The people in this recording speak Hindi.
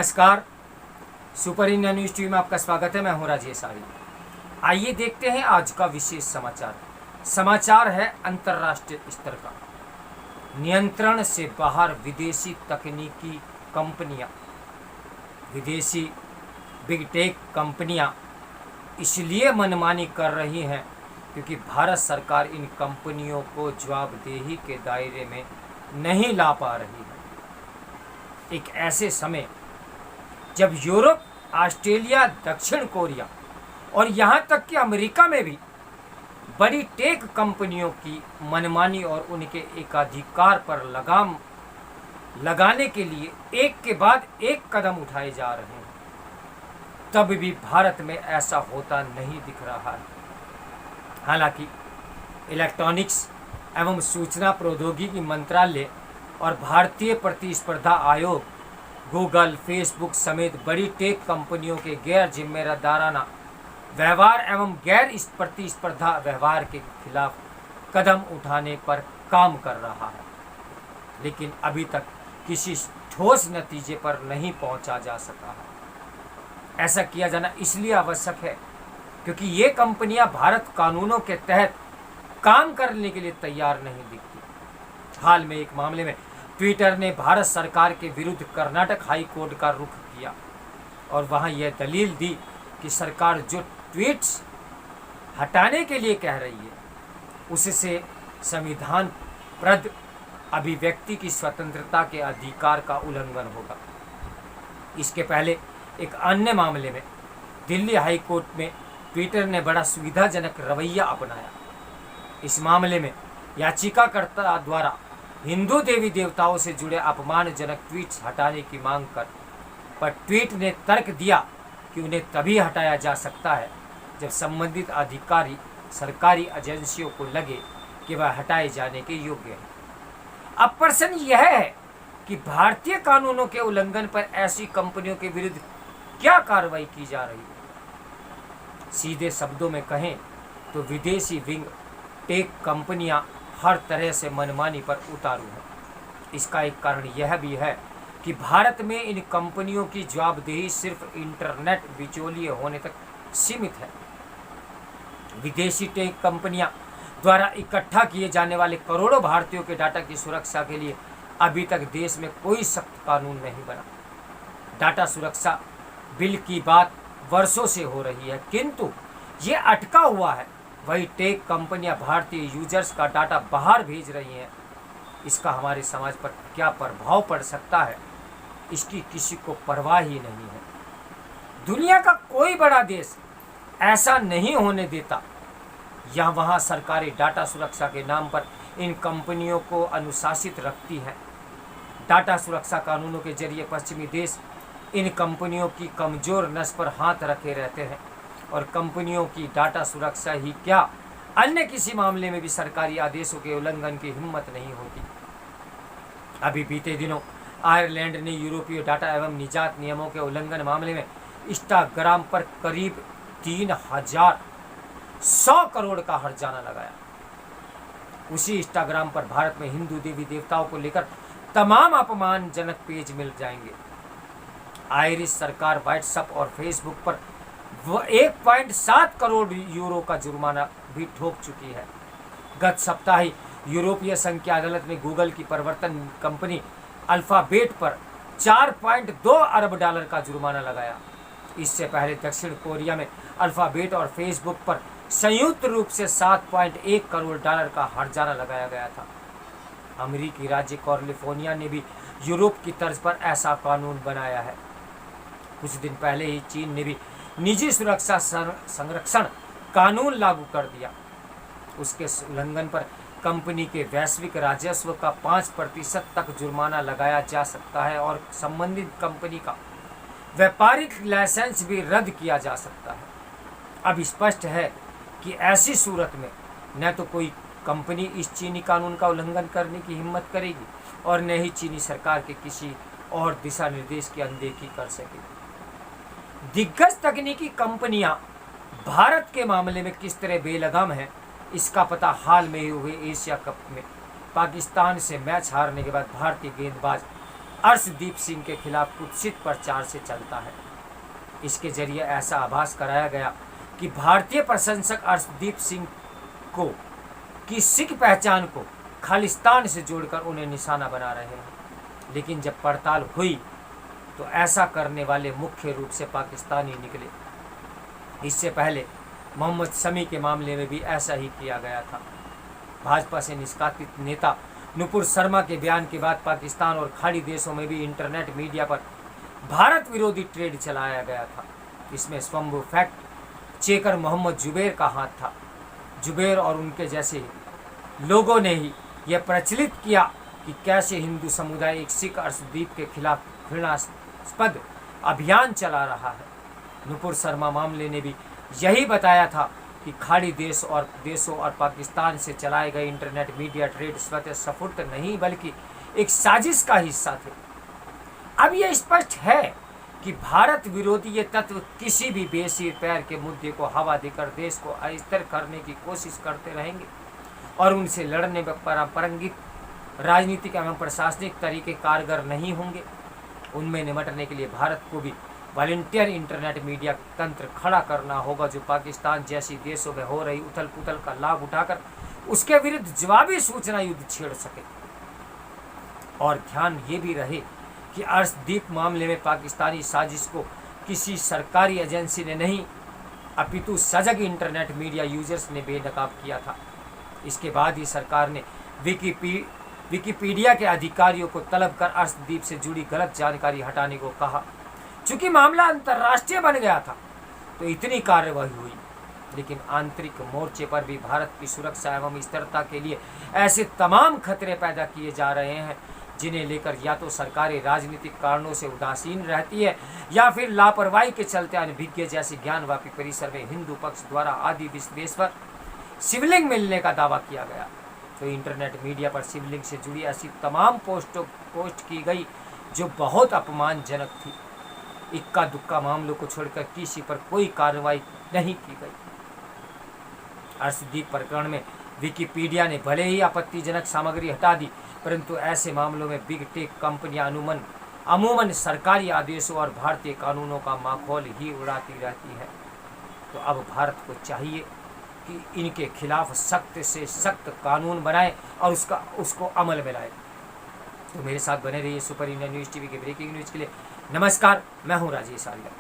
नमस्कार, सुपर इंडिया न्यूज़ टीवी में आपका स्वागत है। मैं हूं राजेश आर्य। आइए देखते हैं आज का विशेष समाचार है अंतर्राष्ट्रीय स्तर का। नियंत्रण से बाहर विदेशी तकनीकी कंपनियां, विदेशी बिग टेक कंपनियां इसलिए मनमानी कर रही हैं क्योंकि भारत सरकार इन कंपनियों को जवाबदेही के दायरे में नहीं ला पा रही है। एक ऐसे समय जब यूरोप, ऑस्ट्रेलिया, दक्षिण कोरिया और यहाँ तक कि अमेरिका में भी बड़ी टेक कंपनियों की मनमानी और उनके एकाधिकार पर लगाम लगाने के लिए एक के बाद एक कदम उठाए जा रहे हैं, तब भी भारत में ऐसा होता नहीं दिख रहा है। हालांकि इलेक्ट्रॉनिक्स एवं सूचना प्रौद्योगिकी मंत्रालय और भारतीय प्रतिस्पर्धा आयोग गूगल, फेसबुक समेत बड़ी टेक कंपनियों के गैर जिम्मेदाराना व्यवहार एवं गैर प्रतिस्पर्धा व्यवहार के खिलाफ कदम उठाने पर काम कर रहा है, लेकिन अभी तक किसी ठोस नतीजे पर नहीं पहुंचा जा सका है। ऐसा किया जाना इसलिए आवश्यक है क्योंकि ये कंपनियां भारत कानूनों के तहत काम करने के लिए तैयार नहीं दिखती। हाल में एक मामले में ट्विटर ने भारत सरकार के विरुद्ध कर्नाटक हाई कोर्ट का रुख किया और वहां यह दलील दी कि सरकार जो ट्वीट्स हटाने के लिए कह रही है उससे संविधान प्रद अभिव्यक्ति की स्वतंत्रता के अधिकार का उल्लंघन होगा। इसके पहले एक अन्य मामले में दिल्ली हाई कोर्ट में ट्विटर ने बड़ा सुविधाजनक रवैया अपनाया। इस मामले में याचिकाकर्ता द्वारा हिंदू देवी देवताओं से जुड़े अपमानजनक ट्वीट्स हटाने की मांग कर, पर ट्वीट ने तर्क दिया कि उन्हें तभी हटाया जा सकता है जब संबंधित अधिकारी सरकारी एजेंसियों को लगे कि वह हटाए जाने के योग्य है। अब प्रश्न यह है कि भारतीय कानूनों के उल्लंघन पर ऐसी कंपनियों के विरुद्ध क्या कार्रवाई की जा रही है। सीधे शब्दों में कहें तो विदेशी विंग टेक कंपनियां हर तरह से मनमानी पर उतारू हैं। इसका एक कारण यह भी है कि भारत में इन कंपनियों की जवाबदेही सिर्फ इंटरनेट बिचौलिए होने तक सीमित है। विदेशी टेक कंपनियां द्वारा इकट्ठा किए जाने वाले करोड़ों भारतीयों के डाटा की सुरक्षा के लिए अभी तक देश में कोई सख्त कानून नहीं बना। डाटा सुरक्षा बिल की बात वर्षों से हो रही है, किंतु ये अटका हुआ है। वही टेक कंपनियां भारतीय यूजर्स का डाटा बाहर भेज रही हैं। इसका हमारे समाज पर क्या प्रभाव पड़ सकता है, इसकी किसी को परवाह ही नहीं है। दुनिया का कोई बड़ा देश ऐसा नहीं होने देता या वहां सरकारें डाटा सुरक्षा के नाम पर इन कंपनियों को अनुशासित रखती हैं। डाटा सुरक्षा कानूनों के जरिए पश्चिमी देश इन कंपनियों की कमजोर नस पर हाथ रखे रहते हैं और कंपनियों की डाटा सुरक्षा ही क्या अन्य किसी मामले में भी सरकारी आदेशों के उल्लंघन की हिम्मत नहीं होती। अभी बीते दिनों आयरलैंड ने यूरोपीय डाटा एवं निजात नियमों के उल्लंघन मामले में इंस्टाग्राम पर करीब 3100 करोड़ का हर्जाना लगाया। उसी इंस्टाग्राम पर भारत में हिंदू देवी देवताओं को लेकर तमाम अपमानजनक पेज मिल जाएंगे। आयरिश सरकार व्हाट्सएप और फेसबुक पर वो 1.7 करोड़ यूरो का जुर्माना भी ठोक चुकी है। गत सप्ताह ही यूरोपीय संघ की अदालत में गूगल की प्रवर्तन कंपनी अल्फाबेट पर 4.2 अरब डॉलर का जुर्माना लगाया। इससे पहले दक्षिण कोरिया में अल्फाबेट और फेसबुक पर संयुक्त रूप से 7.1 करोड़ डॉलर का हर्जाना लगाया गया था। अमेरिकी राज्य कैलिफोर्निया ने भी यूरोप की तर्ज पर ऐसा कानून बनाया है। कुछ दिन पहले ही चीन ने भी निजी सुरक्षा संरक्षण कानून लागू कर दिया। उसके उल्लंघन पर कंपनी के वैश्विक राजस्व का 5% तक जुर्माना लगाया जा सकता है और संबंधित कंपनी का व्यापारिक लाइसेंस भी रद्द किया जा सकता है। अब स्पष्ट है कि ऐसी सूरत में न तो कोई कंपनी इस चीनी कानून का उल्लंघन करने की हिम्मत करेगी और न ही चीनी सरकार के किसी और दिशा निर्देश की अनदेखी कर सकेगी। दिग्गज तकनीकी कंपनियां भारत के मामले में किस तरह बेलगाम हैं, इसका पता हाल में ही हुए एशिया कप में पाकिस्तान से मैच हारने के बाद भारतीय गेंदबाज अर्शदीप सिंह के खिलाफ कुत्सित प्रचार से चलता है। इसके जरिए ऐसा आभास कराया गया कि भारतीय प्रशंसक अर्शदीप सिंह को की सिख पहचान को खालिस्तान से जोड़कर उन्हें निशाना बना रहे हैं। लेकिन जब पड़ताल हुई तो ऐसा करने वाले मुख्य रूप से पाकिस्तानी निकले। इससे पहले मोहम्मद शमी के मामले में भी ऐसा ही किया गया था। भाजपा से निष्कासित नेता नुपुर शर्मा के बयान के बाद पाकिस्तान और खाड़ी देशों में भी इंटरनेट मीडिया पर भारत विरोधी ट्रेड चलाया गया था। इसमें स्वयं फैक्ट चेकर मोहम्मद जुबैर का हाथ था। जुबैर और उनके जैसे लोगों ने ही यह प्रचलित किया कि कैसे हिंदू समुदाय एक सिख अर्शदीप के खिलाफ घृणास्पद अभियान चला रहा है। नुपुर शर्मा मामले ने भी यही बताया था कि खाड़ी देशों और पाकिस्तान से चलाए गए इंटरनेट मीडिया ट्रेड स्वतः स्फूर्त नहीं बल्कि एक साजिश का हिस्सा थे। अब यह स्पष्ट है कि भारत विरोधी ये तत्व किसी भी बेसिर पैर के मुद्दे को हवा देकर देश को अस्थिर करने की कोशिश करते रहेंगे और उनसे लड़ने में पारंगित राजनीतिक एवं प्रशासनिक तरीके कारगर नहीं होंगे। उनमें निपटने के लिए भारत को भी वॉलंटियर इंटरनेट मीडिया तंत्र खड़ा करना होगा जो पाकिस्तान जैसी देशों में हो रही उथल पुथल का लाभ उठाकर उसके विरुद्ध जवाबी सूचना युद्ध छेड़ सके। और ध्यान ये भी रहे कि अर्शदीप मामले में पाकिस्तानी साजिश को किसी सरकारी एजेंसी ने नहीं अपितु सजग इंटरनेट मीडिया यूजर्स ने बेनकाब किया था। इसके बाद ही सरकार ने विकिपीडिया के अधिकारियों को तलब कर अर्शदीप से जुड़ी गलत जानकारी हटाने को कहा। चूंकि मामला अंतर्राष्ट्रीय बन गया था तो इतनी कार्रवाई हुई, लेकिन आंतरिक मोर्चे पर भी भारत की सुरक्षा एवं स्थिरता के लिए ऐसे तमाम खतरे पैदा किए जा रहे हैं जिन्हें लेकर या तो सरकारें राजनीतिक कारणों से उदासीन रहती है या फिर लापरवाही के चलते अनभिज्ञ जैसे ज्ञानवापी परिसर में हिंदू पक्ष द्वारा आदि विश्वेश्वर शिवलिंग मिलने का दावा किया गया। तो इंटरनेट मीडिया पर शिवलिंग से जुड़ी ऐसी तमाम पोस्ट की गई जो बहुत अपमानजनक थी। इक्का दुक्का मामलों को छोड़कर किसी पर कोई कार्रवाई नहीं की गई। अर्शदीप प्रकरण में विकिपीडिया ने भले ही आपत्तिजनक सामग्री हटा दी, परंतु ऐसे मामलों में बिग टेक कंपनियां अमूमन सरकारी आदेशों और भारतीय कानूनों का माखौल ही उड़ाती रहती है। तो अब भारत को चाहिए कि इनके खिलाफ सख्त से सख्त कानून बनाए और उसको अमल में लाए। तो मेरे साथ बने रहिए सुपर इंडिया न्यूज़ टीवी के ब्रेकिंग न्यूज़ के लिए। नमस्कार, मैं हूँ राजेश आर्या।